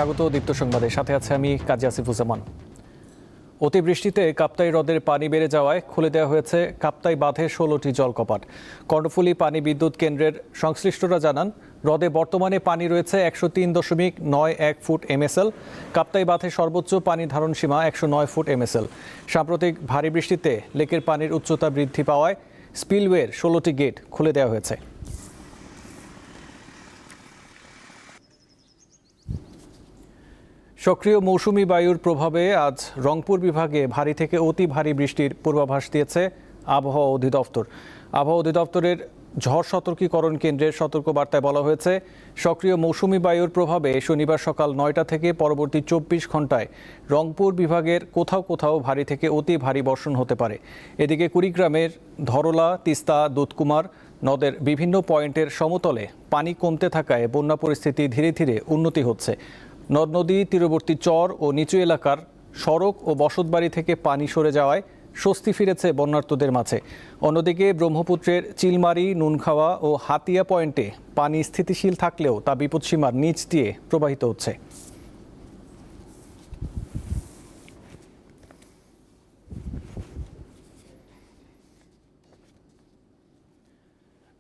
স্বাগত দীপ্ত সংবাদের সাথে আছে আমি কাজী আসিফুজ্জামান। অতিবৃষ্টিতে কাপ্তাই হ্রদের পানি বেড়ে যাওয়ায় খুলে দেওয়া হয়েছে কাপ্তাই বাঁধের 16টি জলকপাট। কর্ণফুলী পানি বিদ্যুৎ কেন্দ্রের সংশ্লিষ্টরা জানান, হ্রদে বর্তমানে পানি রয়েছে 103.91 ফুট এমএসএল। কাপ্তাই বাঁধের সর্বোচ্চ পানি ধারণ সীমা 109 ফুট এমএসএল। সাম্প্রতিক ভারী বৃষ্টিতে লেকের পানির উচ্চতা বৃদ্ধি পাওয়ায় স্পিলওয়ের 16টি গেট খুলে দেওয়া হয়েছে। সক্রিয় মৌসুমি বায়ুর প্রভাবে আজ রংপুর বিভাগে ভারী থেকে অতি ভারী বৃষ্টির পূর্বাভাস দিয়েছে আবহাওয়া অধিদপ্তর। আবহাওয়া অধিদপ্তরের ঝড় সতর্কীকরণ কেন্দ্রের সতর্কবার্তায় বলা হয়েছে, সক্রিয় মৌসুমি বায়ুর প্রভাবে শনিবার সকাল 9টা থেকে পরবর্তী 24 ঘন্টায় রংপুর বিভাগের কোথাও কোথাও ভারী থেকে অতি ভারী বর্ষণ হতে পারে। এদিকে কুড়িগ্রামের ধরলা, তিস্তা, দুধকুমার নদের বিভিন্ন পয়েন্টের সমতলে পানি কমতে থাকায় বন্যা পরিস্থিতি ধীরে ধীরে উন্নতি হচ্ছে। নদ নদী, তীরবর্তী চর ও নিচু এলাকার সড়ক ও বসতবাড়ি থেকে পানি সরে যাওয়ায় স্বস্তি ফিরেছে বন্যার্তদের মাঝে। অন্যদিকে ব্রহ্মপুত্রের চিলমারি, নুনখাওয়া ও হাতিয়া পয়েন্টে পানি স্থিতিশীল থাকলেও তা বিপদসীমার নিচ দিয়ে প্রবাহিত হচ্ছে।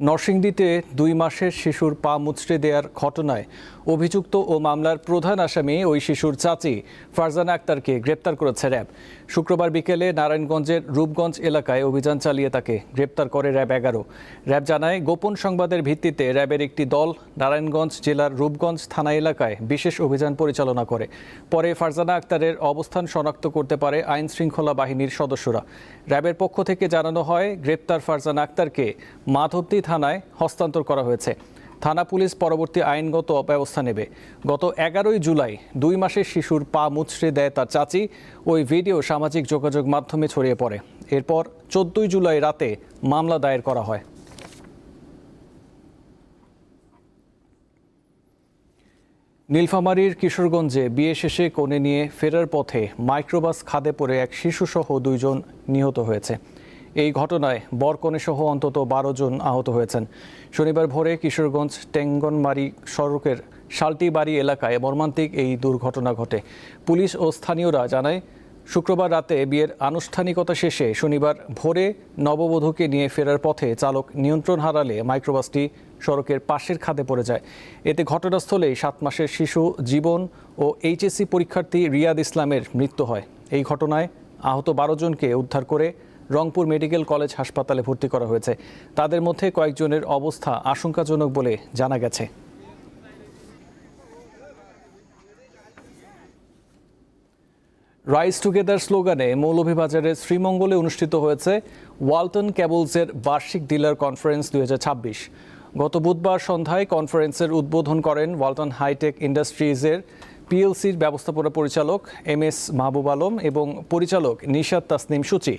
নরসিংদীতে 2 মাসের শিশুর পা মুচড়ে দেওয়ার ঘটনায় অভিযুক্ত ও মামলার প্রধান আসামি ওই শিশুর চাচি ফারজানা আক্তারকে গ্রেপ্তার করেছে র্যাব। শুক্রবার বিকেলে নারায়ণগঞ্জের রূপগঞ্জ এলাকায় অভিযান চালিয়ে তাকে গ্রেপ্তার করে র্যাব 11। র্যাব জানায়, গোপন সংবাদের ভিত্তিতে র্যাবের একটি দল নারায়ণগঞ্জ জেলার রূপগঞ্জ থানা এলাকায় বিশেষ অভিযান পরিচালনা করে। পরে ফারজানা আক্তারের অবস্থান শনাক্ত করতে পারে আইন শৃঙ্খলা বাহিনীর সদস্যরা। র্যাবের পক্ষ থেকে জানানো হয়, গ্রেপ্তার ফারজানা আক্তারকে মাধবদী থানায় হস্তান্তর করা হয়েছে। থানা পুলিশ পরবর্তী আইনগত ব্যবস্থা নেবে। গত 11ই জুলাই 2 মাসের শিশুর পা মুচড়ে দেয় তার চাচি। ওই ভিডিও সামাজিক যোগাযোগ মাধ্যমে ছড়িয়ে পড়ে। এরপর 14ই জুলাই রাতে মামলা দায়ের করা হয়। নীলফামারীর কিশোরগঞ্জে বিয়ে শেষে কনে নিয়ে ফেরার পথে মাইক্রোবাস খাদে পড়ে এক শিশুসহ 2 জন নিহত হয়েছে। এই ঘটনায় বরকনে সহ অন্তত 12 জন আহত হয়েছেন। শনিবার ভোরে কিশোরগঞ্জ টেঙ্গনমারি সড়কের শালটিবাড়ি এলাকায় মর্মান্তিক এই দুর্ঘটনা ঘটে। পুলিশ ও স্থানীয়রা জানায়, শুক্রবার রাতে বিয়ের আনুষ্ঠানিকতা শেষে শনিবার ভোরে নববধূকে নিয়ে ফেরার পথে চালক নিয়ন্ত্রণ হারালে মাইক্রোবাসটি সড়কের পাশের খাদে পড়ে যায়। এতে ঘটনাস্থলেই 7 মাসের শিশু জীবন ও এইচএসসি পরীক্ষার্থী রিয়াদ ইসলামের মৃত্যু হয়। এই ঘটনায় আহত 12 জনকে উদ্ধার করে রংপুর মেডিকেল কলেজ হাসপাতালে ভর্তি করা হয়েছে। তাদের মধ্যে কয়েকজনের অবস্থা আশঙ্কাজনক বলে জানা গেছে। রাইজ টুগেদার স্লোগানে মৌলভীবাজারের শ্রীমঙ্গলে অনুষ্ঠিত হয়েছে ওয়ালটন কেবলসের বার্ষিক ডিলার কনফারেন্স 2026। গত বুধবার সন্ধ্যায় কনফারেন্সের উদ্বোধন করেন ওয়ালটন হাইটেক ইন্ডাস্ট্রিজের পিএলসির ব্যবস্থাপনা পরিচালক MS মাহবুব আলম এবং পরিচালক নিশাত তাসনিম সূচি।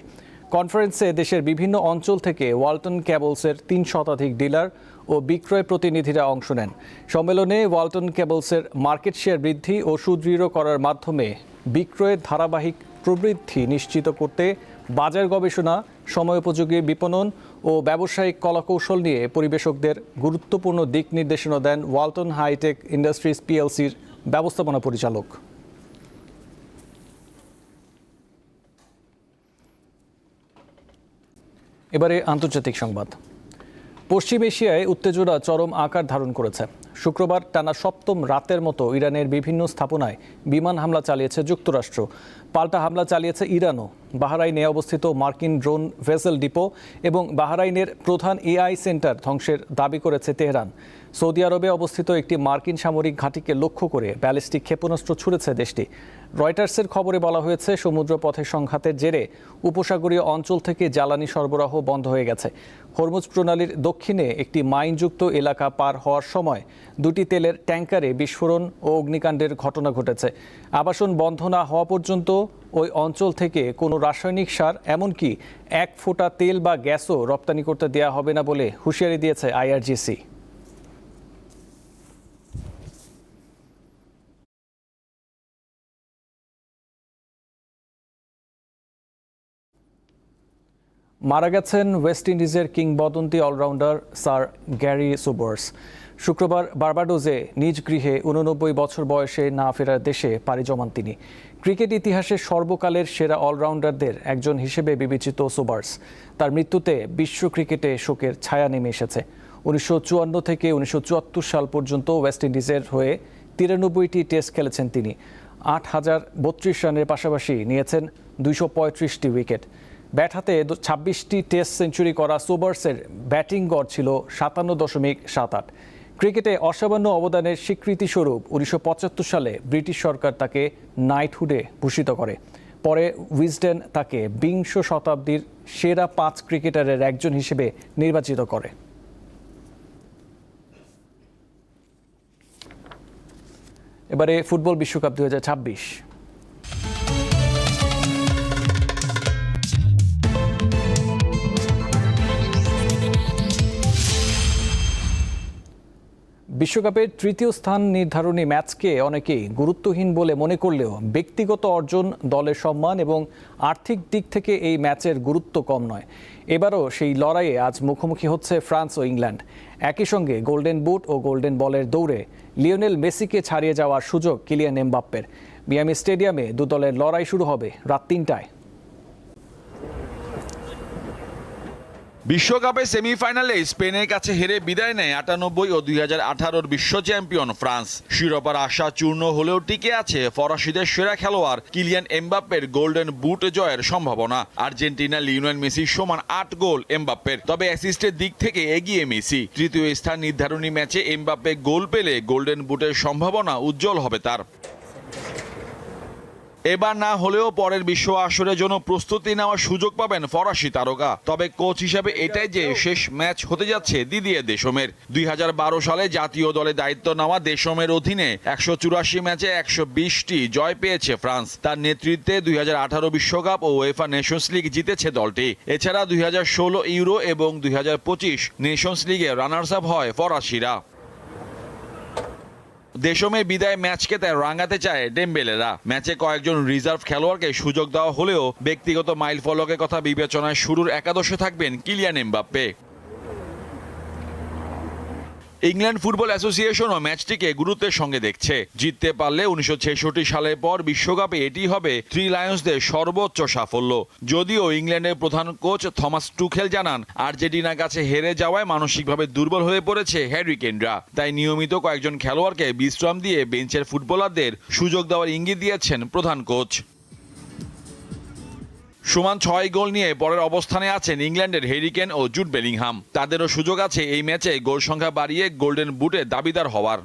কনফারেন্সে দেশের বিভিন্ন অঞ্চল থেকে ওয়ালটন কেবলসের 3 শতাধিক ডিলার ও বিক্রয় প্রতিনিধিরা অংশ নেন। সম্মেলনে ওয়ালটন কেবলসের মার্কেট শেয়ার বৃদ্ধি ও সুদৃঢ় করার মাধ্যমে বিক্রয়ের ধারাবাহিক প্রবৃদ্ধি নিশ্চিত করতে বাজার গবেষণা, সময়োপযোগী বিপণন ও ব্যবসায়িক কলাকৌশল নিয়ে পরিবেশকদের গুরুত্বপূর্ণ দিক নির্দেশনা দেন ওয়ালটন হাইটেক ইন্ডাস্ট্রিজ পিএলসির ব্যবস্থাপনা পরিচালক। এবারে আন্তর্জাতিক সংবাদ। পশ্চিম এশিয়ায় উত্তেজনা চরম আকার ধারণ করেছে। শুক্রবার টানা 7ম রাতের মতো ইরানের বিভিন্ন স্থাপনায় বিমান হামলা চালিয়েছে যুক্তরাষ্ট্র। পাল্টা হামলা চালিয়েছে ইরানও। বাহরাইনে অবস্থিত মার্কিন ড্রোন ভেসেল ডিপো এবং বাহরাইনের প্রধান AI সেন্টার ধ্বংসের দাবি করেছে তেহরান। সৌদি আরবে অবস্থিত একটি মার্কিন সামরিক ঘাঁটিকে লক্ষ্য করে ব্যালিস্টিক ক্ষেপণাস্ত্র ছুড়েছে দেশটি। রয়টার্সের খবরে বলা হয়েছে, সমুদ্রপথে সংঘাতের জেরে উপসাগরীয় অঞ্চল থেকে জ্বালানি সরবরাহ বন্ধ হয়ে গেছে। হরমুজ প্রণালীর দক্ষিণে একটি মাইনযুক্ত এলাকা পার হওয়ার সময় 2টি তেলের ট্যাঙ্কারে বিস্ফোরণ ও অগ্নিকাণ্ডের ঘটনা ঘটেছে। আবাসন বন্ধ না হওয়া পর্যন্ত ওই অঞ্চল থেকে কোনো রাসায়নিক সার, এমনকি 1 ফোঁটা তেল বা গ্যাসও রপ্তানি করতে দেওয়া হবে না বলে হুঁশিয়ারি দিয়েছে IRGC। মারা গেছেন ওয়েস্ট ইন্ডিজের কিংবদন্তি অলরাউন্ডার স্যার গ্যারি সোবার্স। শুক্রবার বার্বাডোজে নিজ গৃহে 89 বছর বয়সে না ফেরার দেশে পাড়ি জমান তিনি। ক্রিকেট ইতিহাসের সর্বকালের সেরা অলরাউন্ডারদের একজন হিসেবে বিবেচিত সোবার্স। তার মৃত্যুতে বিশ্ব ক্রিকেটে শোকের ছায়া নেমে এসেছে। 1954 থেকে 1974 সাল পর্যন্ত ওয়েস্ট ইন্ডিজের হয়ে 93টি টেস্ট খেলেছেন তিনি। 8,032 রানের পাশাপাশি নিয়েছেন 235টি উইকেট। ব্যাট হাতে 26টি টেস্ট সেঞ্চুরি করা সোবার্সের ব্যাটিং গড় ছিল 57.78। ক্রিকেটে অসামান্য অবদানের স্বীকৃতিস্বরূপ 1975 সালে ব্রিটিশ সরকার তাকে নাইটহুডে ভূষিত করে। পরে উইজডেন তাকে বিংশ শতাব্দীর সেরা 5 ক্রিকেটারের একজন হিসেবে নির্বাচিত করে। এবারে ফুটবল বিশ্বকাপ 2026। বিশ্বকাপের তৃতীয় স্থান নির্ধারণী ম্যাচকে অনেকেই গুরুত্বহীন বলে মনে করলেও ব্যক্তিগত অর্জন, দলের সম্মান এবং আর্থিক দিক থেকে এই ম্যাচের গুরুত্ব কম নয়। এবারও সেই লড়াইয়ে আজ মুখোমুখি হচ্ছে ফ্রান্স ও ইংল্যান্ড। একই সঙ্গে গোল্ডেন বুট ও গোল্ডেন বলের দৌড়ে লিওনেল মেসিকে ছাড়িয়ে যাওয়ার সুযোগ কিলিয়ান এমবাপ্পের। মিয়ামি স্টেডিয়ামে দু দলের লড়াই শুরু হবে রাত 3টায়। বিশ্বকাপে সেমিফাইনালে স্পেনের কাছে হেরে বিদায় নেয় 98 ও 2018 বিশ্ব চ্যাম্পিয়ন ফ্রান্স। শিরোপার আশা চূর্ণ হলেও টিকে আছে ফরাসিদের সেরা খেলোয়াড় কিলিয়ান এমবাপ্পের গোল্ডেন বুট জয়ের সম্ভাবনা। আর্জেন্টিনা লিওনেল মেসির সমান 8 গোল এমবাপ্পের, তবে অ্যাসিস্টের দিক থেকে এগিয়ে মেসি। তৃতীয় স্থান নির্ধারণী ম্যাচে এমবাপ্পে গোল পেলে গোল্ডেন বুটের সম্ভাবনা উজ্জ্বল হবে তার। এবার না হলেও পরের বিশ্ব আসরের জন্য প্রস্তুতি নেওয়ার সুযোগ পাবেন ফরাসি তারকা। তবে কোচ হিসাবে এটাই যে শেষ ম্যাচ হতে যাচ্ছে দিদিয়ে দেশমের। 2012 সালে জাতীয় দলে দায়িত্ব নেওয়া দেশমের অধীনে 184 ম্যাচে 120টি জয় পেয়েছে ফ্রান্স। তার নেতৃত্বে 2018 বিশ্বকাপ ও উয়েফা নেশনস লিগ জিতেছে দলটি। এছাড়া 2016 ইউরো এবং 2025 নেশনস লিগে রানার্স আপ হয় ফরাসিরা। দেশমে বিদায় ম্যাচকে তাই রাঙাতে চায় ডেম্বেলেরা। ম্যাচে কয়েকজন রিজার্ভ খেলোয়াড়কে সুযোগ দেওয়া হলেও ব্যক্তিগত মাইল ফলকের কথা বিবেচনায় শুরুর একাদশে থাকবেন কিলিয়ান এমবাপ্পে। ইংল্যান্ড ফুটবল অ্যাসোসিয়েশনও ম্যাচটিকে গুরুত্বের সঙ্গে দেখছে। জিততে পারলে 1966 সালের পর বিশ্বকাপে এটি হবে থ্রি লায়ন্সদের সর্বোচ্চ সাফল্য। যদিও ইংল্যান্ডের প্রধান কোচ থমাস টুখেল জানান, আর্জেন্টিনার কাছে হেরে যাওয়ায় মানসিকভাবে দুর্বল হয়ে পড়েছে হ্যারি কেনরা। তাই নিয়মিত কয়েকজন খেলোয়াড়কে বিশ্রাম দিয়ে বেঞ্চের ফুটবলারদের সুযোগ দেওয়ার ইঙ্গিত দিয়েছেন প্রধান কোচ। সমান 6 গোল নিয়ে পরের অবস্থানে আছেন ইংল্যান্ডের হ্যারি কেন ও জুড বেলিংহাম। তাদেরও সুযোগ আছে এই ম্যাচে গোল সংখ্যা বাড়িয়ে গোল্ডেন বুটে দাবিদার হওয়ার।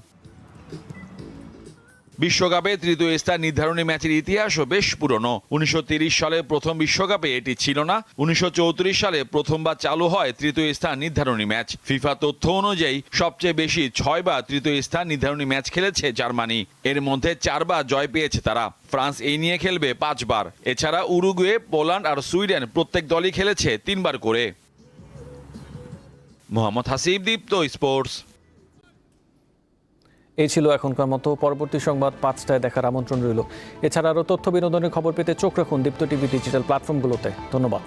বিশ্বকাপে তৃতীয় স্থান নির্ধারণী ম্যাচের ইতিহাসও বেশ পুরনো। 1930 সালে প্রথম বিশ্বকাপে এটি ছিল না। 1934 সালে প্রথমবার চালু হয় তৃতীয় স্থান নির্ধারণী ম্যাচ। ফিফা তথ্য অনুযায়ী সবচেয়ে বেশি 6 বার তৃতীয় স্থান নির্ধারণী ম্যাচ খেলেছে জার্মানি। এর মধ্যে 4 বার জয় পেয়েছে তারা। ফ্রান্স এই নিয়ে খেলবে 5 বার। এছাড়া উরুগুয়ে, পোল্যান্ড আর সুইডেন প্রত্যেক দলই খেলেছে 3 বার করে। মোহাম্মদ হাসিব, দীপ্ত স্পোর্টস। এই ছিল এখনকার মতো। পরবর্তী সংবাদ 5টায় দেখার আমন্ত্রণ রইল। এছাড়া আরও তথ্য বিনোদনের খবর পেতে চোখ রাখুন দীপ্ত টিভি ডিজিটাল প্ল্যাটফর্মগুলোতে। ধন্যবাদ।